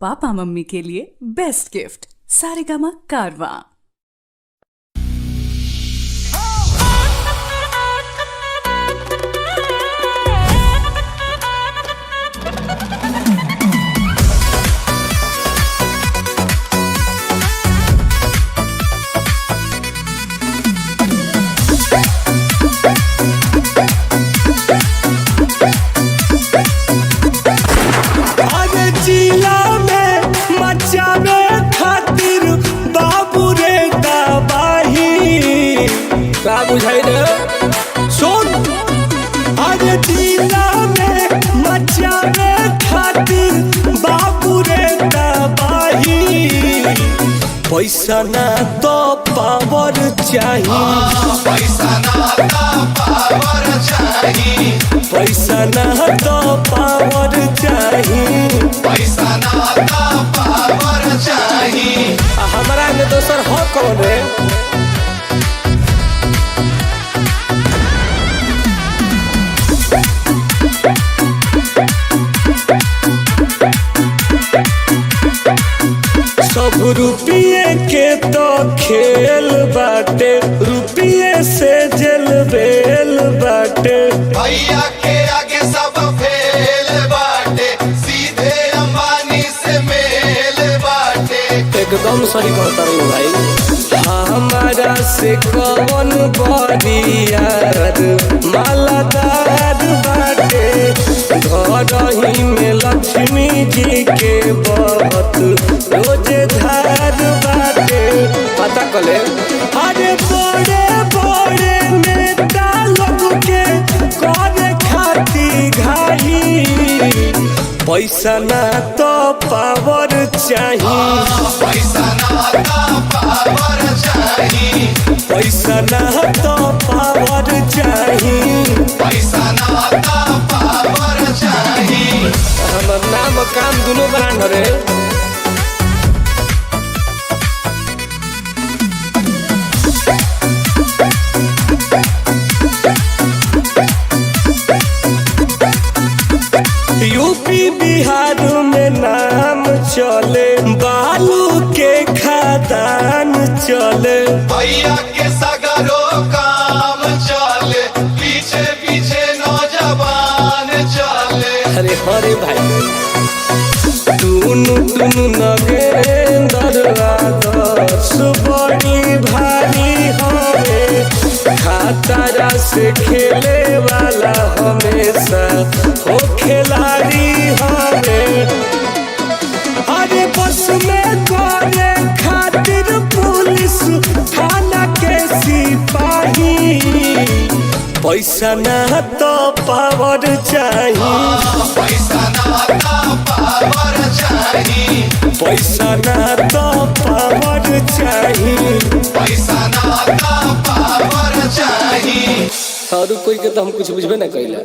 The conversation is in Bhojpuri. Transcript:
पापा मम्मी के लिए बेस्ट गिफ्ट सारेगामा कारवा। बुझाई रे सुन अरे जिला में मचावे खातिर बाबू रे दबाही पैसा ना तो पावर चाहिए पैसा ना तो पावर चाहिए पैसा ना तो पावर चाहिए पैसा ना तो पावर चाहिए हमारा ने दोसर हो कौन रे सब रुपये के तो खेल बाटे रुपये से जेल बेल बाटे भैया के आगे सब फेल बाटे सीधे अंबानी से मेल बाटे एकदम सही कहता हूँ भाई हमारा से कौन बरियार मालादार बाटे घर ही में लक्ष्मी जी के बहुत रोजे धार बाटे पता कले अरे बड़े बड़े नेता लोग के करे खाती घाई पैसा ना तो पावर चाहिए पैसा ना तो पावर चाहिए पैसा ना तो पावर चाहिए पैसा ना तो पावर चाहिए हमर नाम काम दोनों ब्रांड रे यूपी बिहार में नाम चले बालू के खदान चले भैया के सगरो काम चले पीछे पीछे नौजवान चले अरे हरे भाई टूनु टूनु नगेंद्र आदर्श बड़ी भारी हवे खतरा से खेले वाला हमेशा हो खिलाड़ी हवे अरे बस में करे खातिर पुलिस थाना के सिपाही पैसा ना तो पावर चाहिए पैसा ना तो पावर चाहिए पैसा ना तो पावर चाहिए पैसा ना तो पावर चाहिए और कोई के तो हम कुछ बुझबे ना कइला।